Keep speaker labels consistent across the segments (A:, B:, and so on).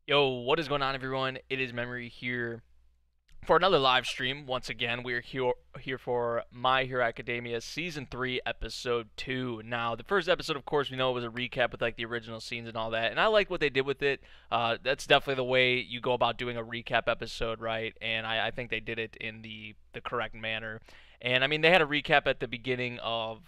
A: Yo, what is going on, everyone? It is Memory here for another live stream. Once again, we are here for My Hero Academia Season 3, Episode 2. Now, the first episode, of course, we know it was a recap with like the original scenes and all that, and I like what they did with it. That's definitely the way you go about doing a recap episode, right? And I think they did it in the correct manner. And I mean, they had a recap at the beginning of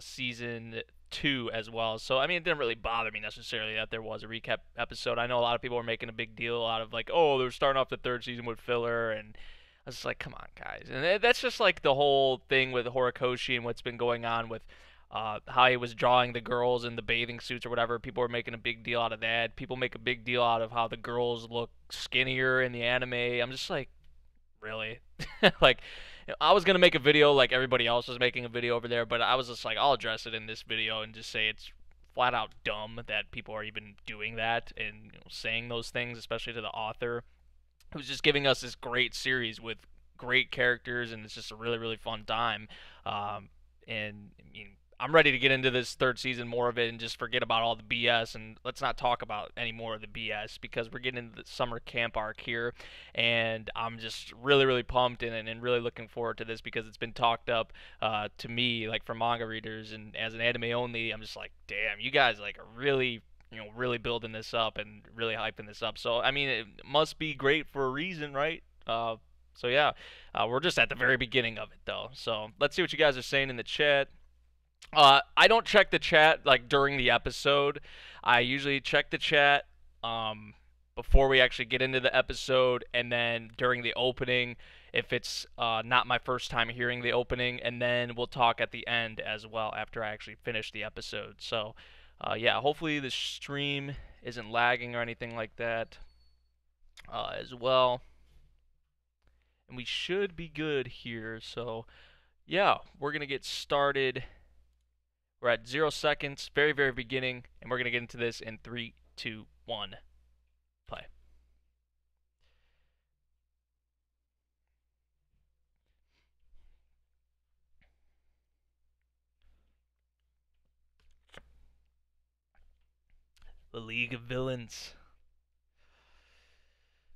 A: season two as well. So I mean, it didn't really bother me necessarily that there was a recap episode. I know a lot of people were making a big deal out of like, oh, they're starting off the third season with filler, and I was just like, come on, guys. And that's just like the whole thing with Horikoshi and what's been going on with. How he was drawing the girls in the bathing suits or whatever. People were making a big deal out of that. People make a big deal out of how the girls look skinnier in the anime. I'm just like, really? Like, I was gonna make a video like everybody else was making a video over there, but I was just like, I'll address it in this video and just say it's flat out dumb that people are even doing that and saying those things, especially to the author who's just giving us this great series with great characters, and it's just a really really fun time. And I mean, I'm ready to get into this third season more of it and just forget about all the BS, and let's not talk about any more of the BS because we're getting into the summer camp arc here, and I'm just really really pumped and really looking forward to this because it's been talked up to me like for manga readers and as an anime only. I'm just like, damn, you guys like are really really building this up and really hyping this up. So I mean, it must be great for a reason, right? So yeah, we're just at the very beginning of it though. So let's see what you guys are saying in the chat. I don't check the chat like during the episode. I usually check the chat before we actually get into the episode, and then during the opening if it's not my first time hearing the opening, and then we'll talk at the end as well after I actually finish the episode. So yeah, hopefully the stream isn't lagging or anything like that as well. And we should be good here. So yeah, we're going to get started. We're at 0 seconds, very, very beginning, and we're going to get into this in 3, 2, 1, play. The League of Villains.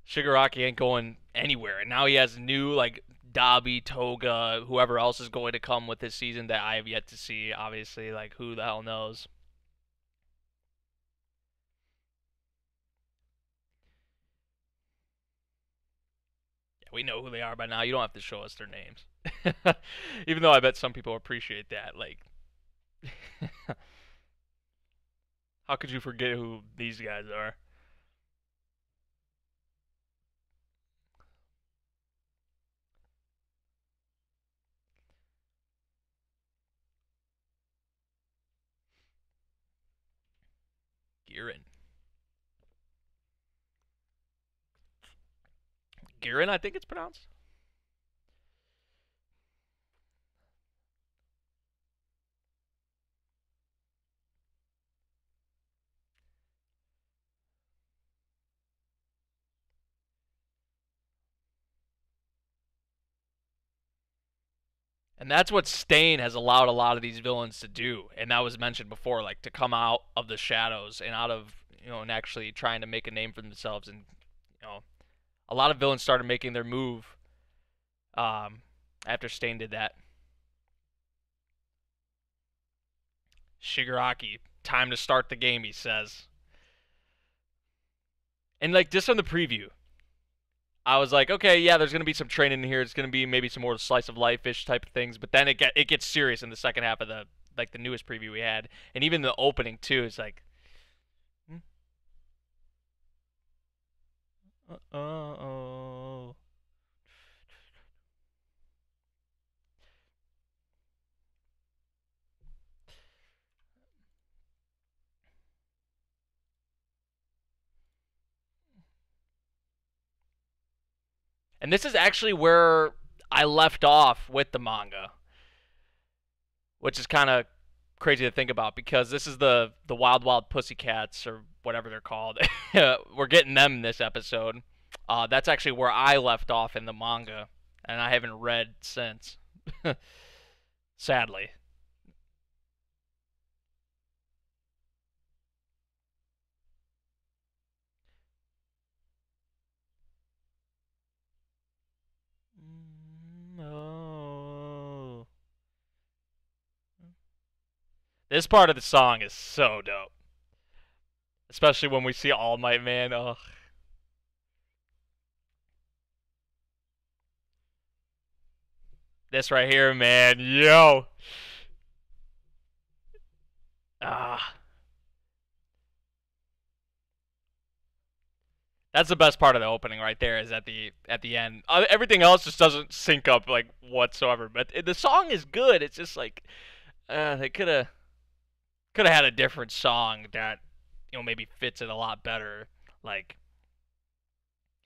A: Shigaraki ain't going anywhere, and now he has new like Dabi, Toga, whoever else is going to come with this season that I have yet to see. Obviously, like who the hell knows? Yeah, we know who they are by now. You don't have to show us their names, even though I bet some people appreciate that. Like, how could you forget who these guys are? Girin. Girin, I think it's pronounced. And that's what Stain has allowed a lot of these villains to do. And that was mentioned before, like to come out of the shadows and out of, and actually trying to make a name for themselves. And, you know, a lot of villains started making their move after Stain did that. Shigaraki, time to start the game, he says. And, like, just on the preview, I was like, okay, yeah, there's gonna be some training in here. It's gonna be maybe some more slice of life ish type of things. But then it gets serious in the second half of the newest preview we had, and even the opening too. It's like, oh. And this is actually where I left off with the manga, which is kind of crazy to think about because this is the Wild Wild Pussycats or whatever they're called. We're getting them this episode. That's actually where I left off in the manga, and I haven't read since. Sadly. This part of the song is so dope. Especially when we see All Might Man. Ugh. This right here, man. Yo. Ah. That's the best part of the opening right there is at the end. Everything else just doesn't sync up like whatsoever. But the song is good. It's just like they could have had a different song that maybe fits it a lot better. Like,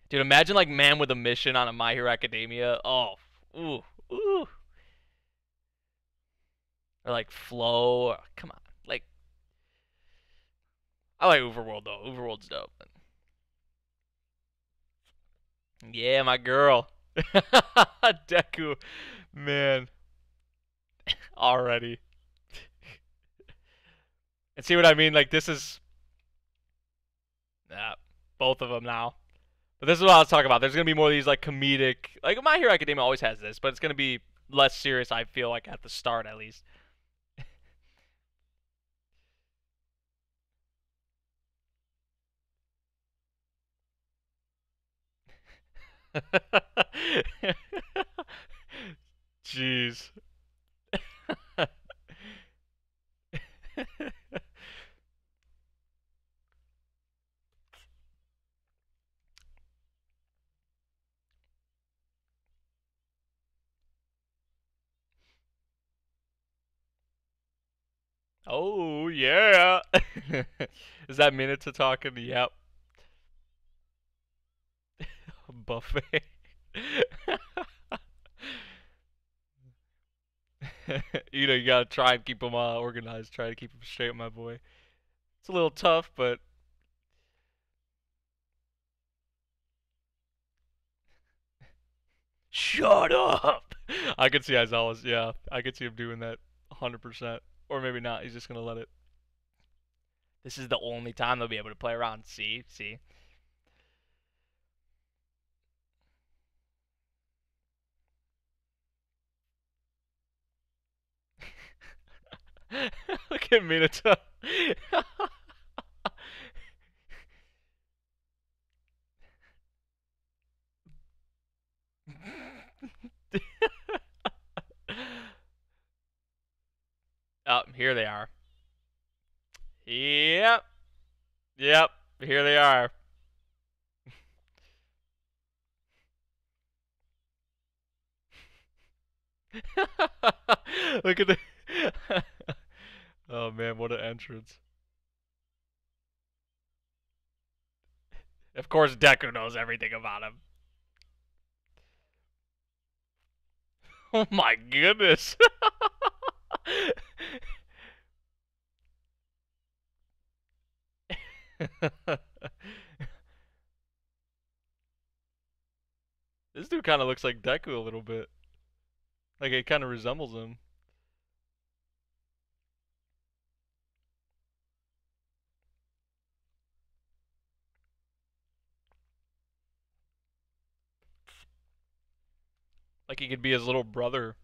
A: dude, imagine like Man with a Mission on a My Hero Academia. Oh, ooh, ooh. Or like Flow. Come on, like I like Overworld though. Overworld's dope. Yeah, my girl. Deku, man, already. And see what I mean? Like this is both of them now. But this is what I was talking about. There's gonna be more of these like comedic, like My Hero Academia always has this, but it's gonna be less serious. I feel like at the start at least. Jeez. Oh yeah. Is that Minato talking? Yep. Buffet. You gotta try and keep them organized. Try to keep them straight, my boy. It's a little tough, but shut up. I could see Aizawa's. Yeah, I could see him doing that 100%. Or maybe not. He's just gonna let it. This is the only time they'll be able to play around. See, see. Look at Minato. Oh, here they are. Yep. Yep. Here they are. Look at the. Oh man, what an entrance. Of course, Deku knows everything about him. Oh my goodness. This dude kind of looks like Deku a little bit. Like it kind of resembles him. Like he could be his little brother.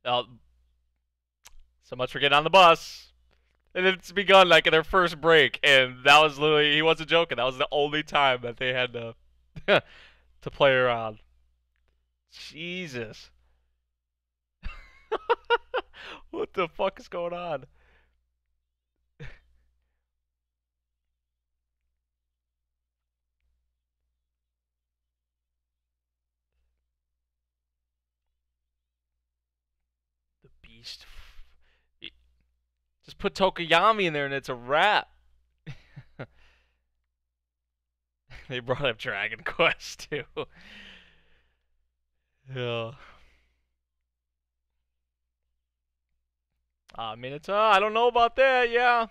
A: Oh, so much for getting on the bus. And it's begun like in their first break, and that was literally, he wasn't joking. That was the only time that they had to to play around. Jesus. What the fuck is going on? The Beast. Just put Tokoyami in there and it's a wrap. They brought up Dragon Quest too. Yeah. I mean, I don't know about that. Yeah.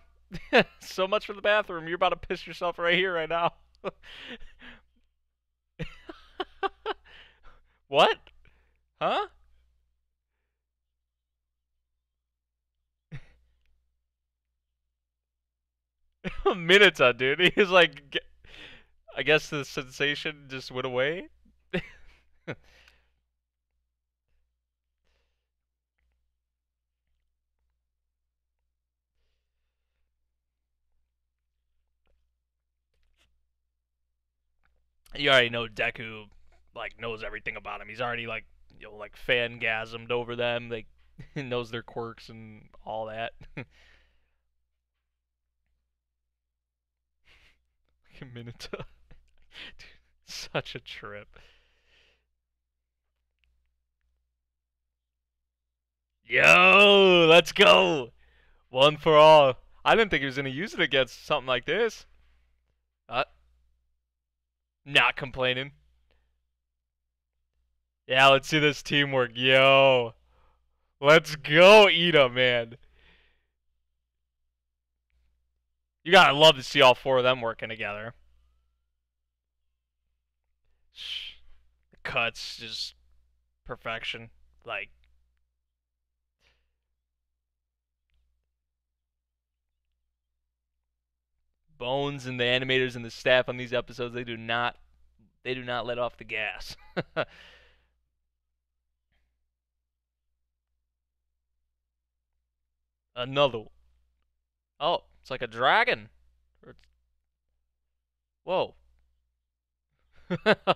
A: So much for the bathroom. You're about to piss yourself right here, right now. What? Huh? Minita, dude. He's like, I guess the sensation just went away. You already know Deku like knows everything about him. He's already like like fangasmed over them. Like he knows their quirks and all that. Minita. Dude, such a trip. Yo, let's go. One for all. I didn't think he was gonna use it against something like this. Uh, Not complaining. Yeah, let's see this teamwork. Yo. Let's go, Ida, man. You gotta love to see all four of them working together. The cuts, just perfection. Like, Bones and the animators and the staff on these episodes, they do not let off the gas. Another. Oh, it's like a dragon. Whoa. I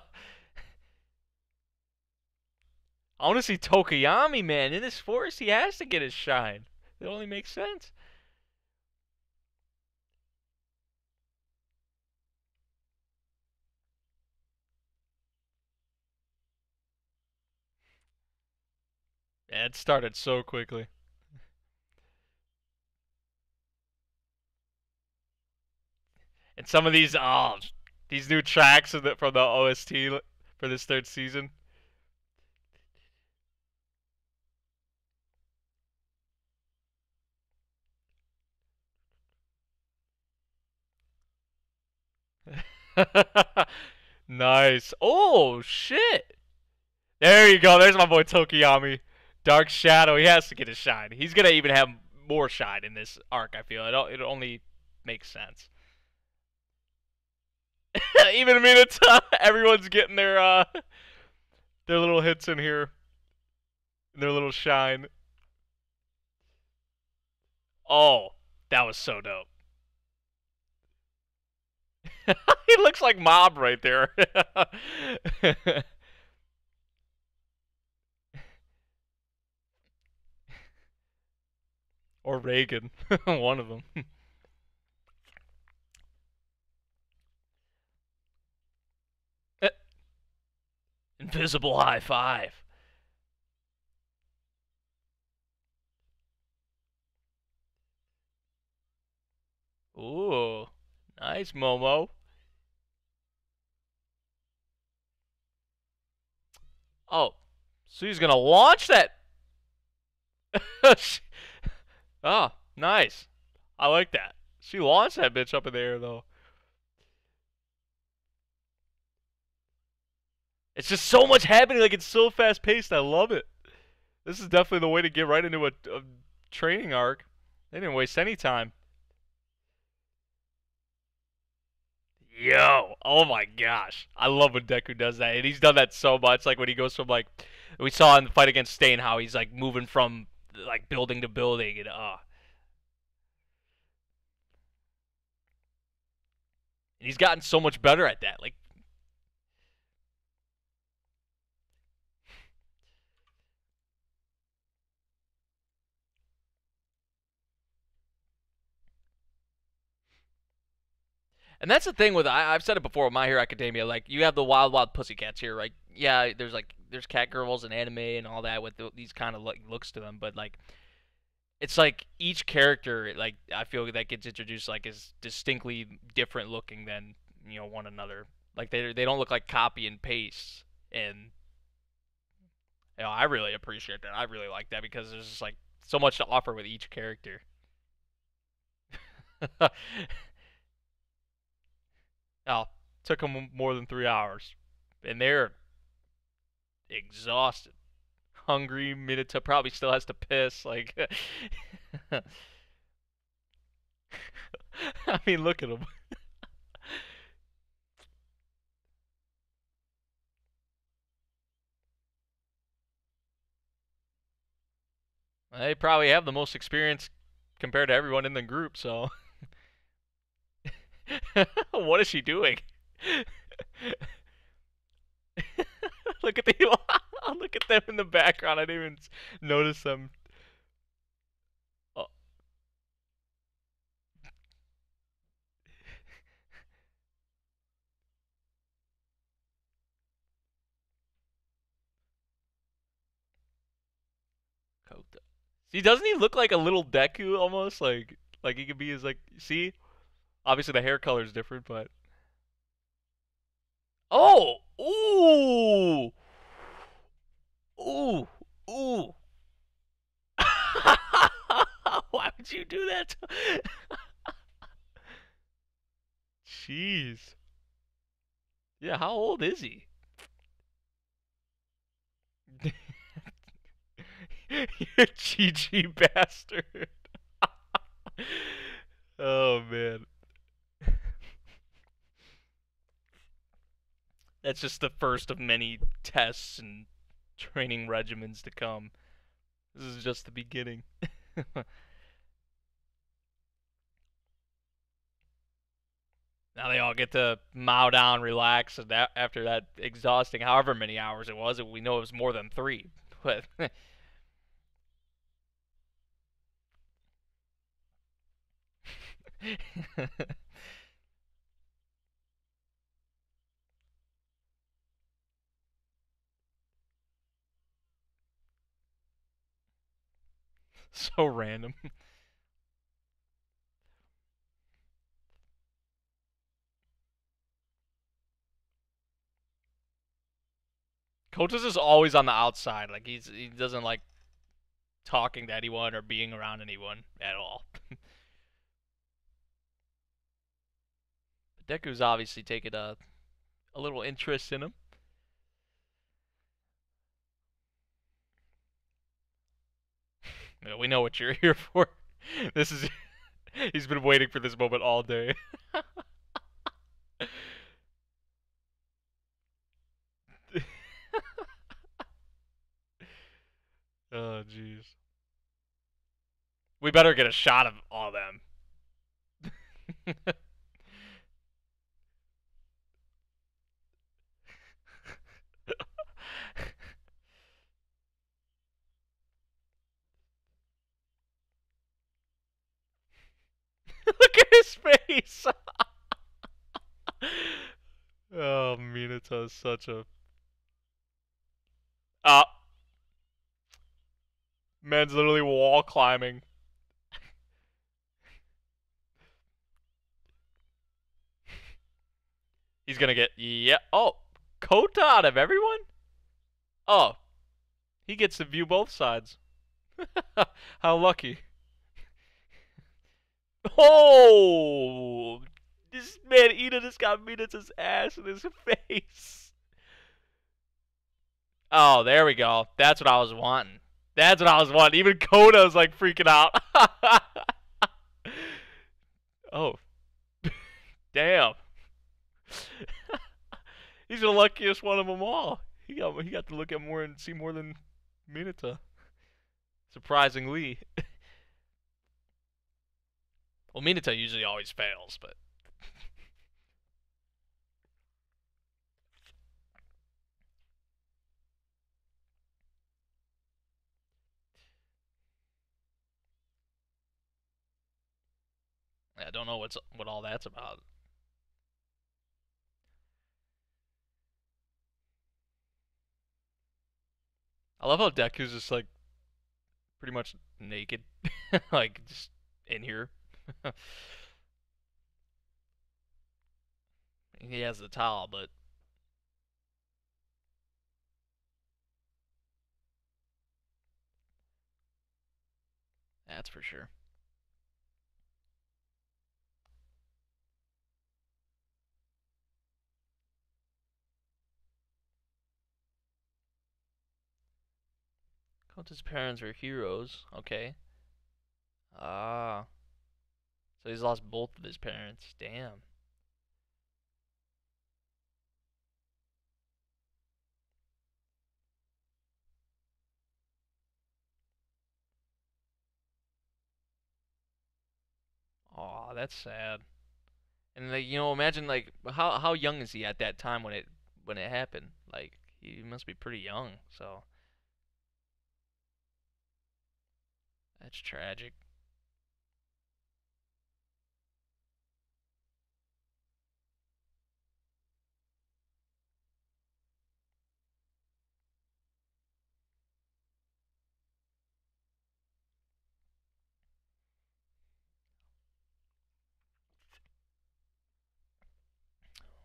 A: want to see Tokuyami, man. In this forest, he has to get his shine. It only makes sense. Yeah, it started so quickly. And some of these new tracks from the OST for this third season. Nice. Oh, shit. There you go. There's my boy Tokiyami. Dark Shadow. He has to get his shine. He's going to even have more shine in this arc, I feel. It only makes sense. Even Minata, everyone's getting their little hits in here. Their little shine. Oh, that was so dope. He looks like Mob right there. Or Reagan. One of them. Invisible high five. Ooh. Nice, Momo. Oh. So he's gonna launch that. Oh, nice. I like that. She launched that bitch up in the air, though. It's just so much happening. Like, it's so fast paced. I love it. This is definitely the way to get right into a training arc. They didn't waste any time. Yo, oh my gosh. I love when Deku does that. And he's done that so much. Like, when he goes from, like, we saw in the fight against Stain how he's, like, moving from, like, building to building. And he's gotten so much better at that. Like, and that's the thing with I've said it before with My Hero Academia. Like you have the wild wild pussycats here. Like yeah, there's cat girls and anime and all that with these kind of like looks to them. But like it's like each character like I feel that gets introduced like is distinctly different looking than one another. Like they don't look like copy and paste. And I really appreciate that. I really like that because there's just like so much to offer with each character. Oh, took them more than 3 hours, and they're exhausted, hungry. Minato probably still has to piss. Like, I mean, look at him. They probably have the most experience compared to everyone in the group. So, what is she doing? Look at the look at them in the background. I didn't even notice them. Oh, Kota. See, doesn't he look like a little Deku almost? Like he could be his like. See, obviously the hair color is different, but oh, ooh, ooh, ooh. Why would you do that? Jeez. Yeah, how old is he? You GG bastard. Oh man. That's just the first of many tests and training regimens to come. This is just the beginning. Now they all get to mow down, relax, and after that exhausting, however many hours it was, we know it was more than 3. But so random. Kota's is always on the outside. Like he doesn't like talking to anyone or being around anyone at all. But Deku's obviously taken a little interest in him. Yeah, we know what you're here for. This is he's been waiting for this moment all day. Oh jeez. We better get a shot of all of them. Look at his face. Oh, Minato is such a uh man's literally wall climbing. He's gonna get yeah. Oh, Kota out of everyone. Oh, he gets to view both sides. How lucky. Oh, this man Ida just got Minato's ass in his face. Oh, there we go. That's what I was wanting. That's what I was wanting. Even Koda's like freaking out. Oh, damn. He's the luckiest one of them all. He got to look at more and see more than Minato. Surprisingly. Well, Minato usually always fails, but I don't know what all that's about. I love how Deku's just like pretty much naked, like just in here. He has the towel, but that's for sure. Both his parents were heroes. Okay. Ah. So he's lost both of his parents. Damn. Oh, that's sad. And like, imagine like how young is he at that time when it happened? Like he must be pretty young. So that's tragic.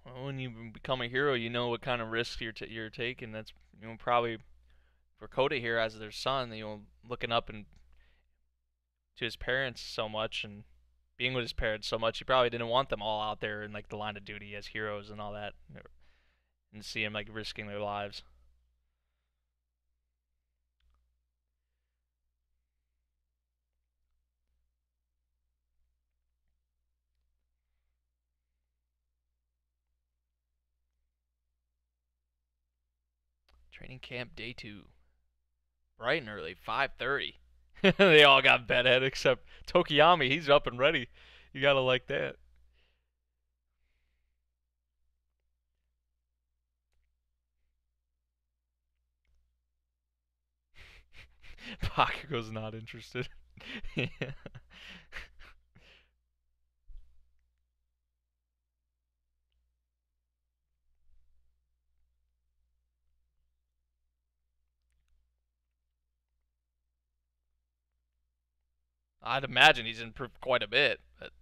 A: Well, when you become a hero, you know what kind of risks you're taking. That's probably for Coda here as their son. Looking up and to his parents so much and being with his parents so much, he probably didn't want them all out there in like the line of duty as heroes and all that, and see him like risking their lives. Training camp day 2, bright and early, 5:30. They all got bedhead except Tokiyami. He's up and ready. You gotta like that. Bakugo's not interested. Yeah. I'd imagine he's improved quite a bit. But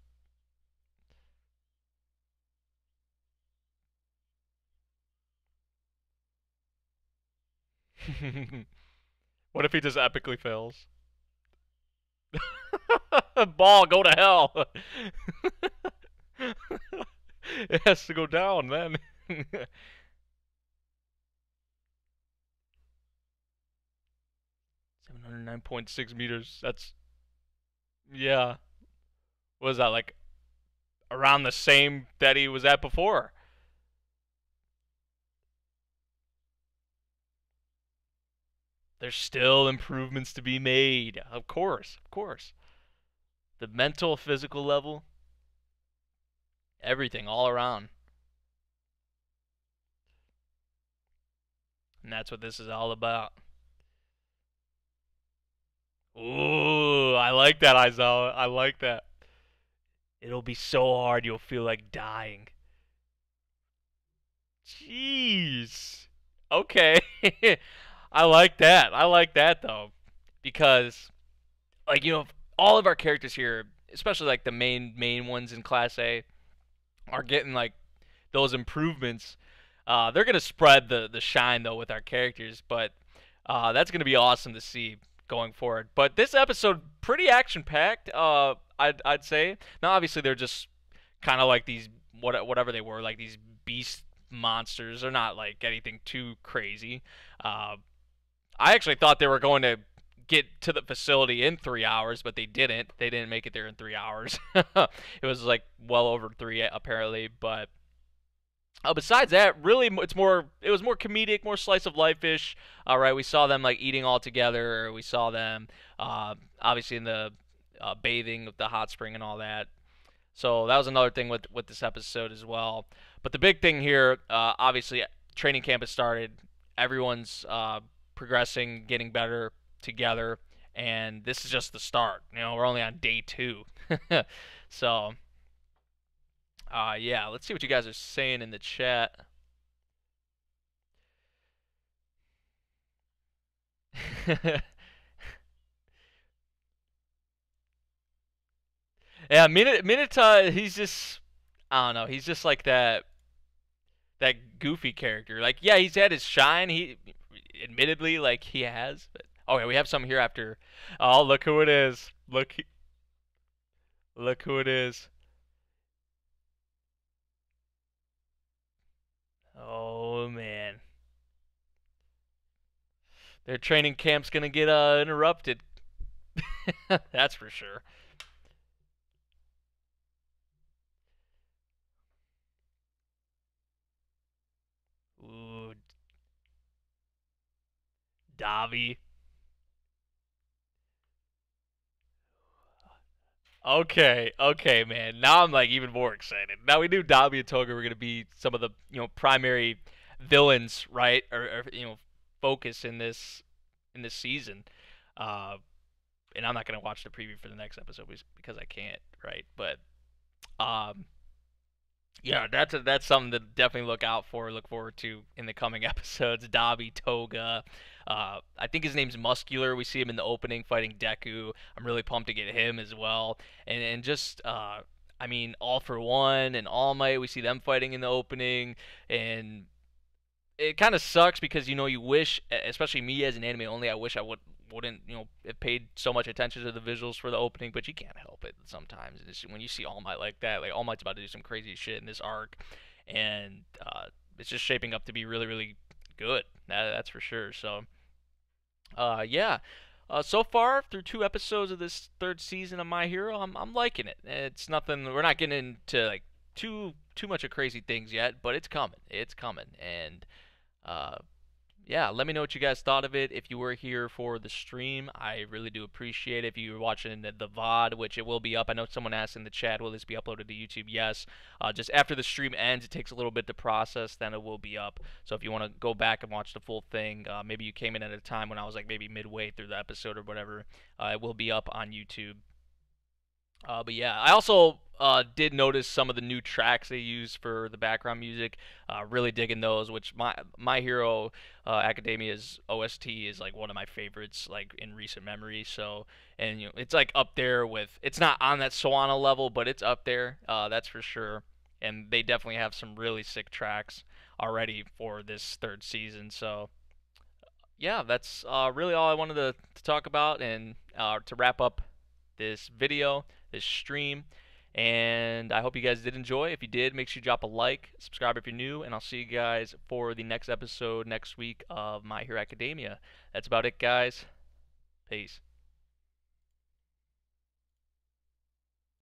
A: what if he just epically fails? Ball, go to hell. It has to go down then. 709.6 meters. That's, yeah. What was that, like around the same that he was at before? There's still improvements to be made. Of course, of course. The mental, physical level, everything all around. And that's what this is all about. Ooh, I like that, Aizawa. I like that. It'll be so hard you'll feel like dying. Jeez. Okay. I like that. I like that though. Because like all of our characters here, especially like the main ones in class A, are getting like those improvements. They're gonna spread the shine though with our characters, but that's gonna be awesome to see going forward. But this episode pretty action packed. I'd say. Now obviously they're just kind of like these whatever they were, like these beast monsters. They're not like anything too crazy. Uh, I actually thought they were going to get to the facility in 3 hours, but they didn't. They didn't make it there in 3 hours. It was like well over three apparently, but besides that, really, it was more comedic, more slice of life ish. All right, we saw them like eating all together. We saw them obviously in the bathing with the hot spring and all that. So that was another thing with this episode as well. But the big thing here, obviously, training camp has started. Everyone's progressing, getting better together, and this is just the start. We're only on day 2. So yeah, let's see what you guys are saying in the chat. Yeah, Mineta, he's just, I don't know, he's just like that goofy character. Like, yeah, he's had his shine. He, admittedly, like he has. But okay, we have some here after. Oh, look who it is! Look who it is! Oh man, Their training camp's gonna get interrupted. That's for sure. Ooh, Davi. Okay, okay, man. Now I'm like even more excited. Now we knew Davi and Toga were gonna be some of the primary villains, right? Or focus in this season. Uh, and I'm not gonna watch the preview for the next episode because I can't, right? But um, yeah, that's something to definitely look forward to in the coming episodes. Dabi Toga, I think his name's Muscular. We see him in the opening fighting Deku. I'm really pumped to get him as well, and just I mean, All for One and All Might. We see them fighting in the opening, and it kind of sucks because you wish, especially me as an anime only, I wish I wouldn't have paid so much attention to the visuals for the opening, but you can't help it sometimes. When you see All Might like that, like All Might's about to do some crazy shit in this arc, and it's just shaping up to be really really good. That's for sure. So yeah. So far, through 2 episodes of this third season of My Hero, I'm liking it. It's nothing. We're not getting into like too much of crazy things yet, but it's coming. It's coming, and uh, yeah, let me know what you guys thought of it. If you were here for the stream, I really do appreciate it. If you were watching the VOD, which it will be up. I know someone asked in the chat, will this be uploaded to YouTube? Yes. Just after the stream ends, it takes a little bit to process, then it will be up. So if you want to go back and watch the full thing, maybe you came in at a time when I was like maybe midway through the episode or whatever, it will be up on YouTube. But yeah, I also did notice some of the new tracks they use for the background music. Really digging those. Which My Hero Academia's OST is like one of my favorites, like in recent memory. So, and it's like up there with. It's not on that Swana level, but it's up there. That's for sure. And they definitely have some really sick tracks already for this third season. So yeah, that's really all I wanted to talk about, and to wrap up this video, this stream. And I hope you guys did enjoy. If you did, make sure you drop a like, subscribe if you're new, and I'll see you guys for the next episode next week of My Hero Academia. That's about it, guys. Peace.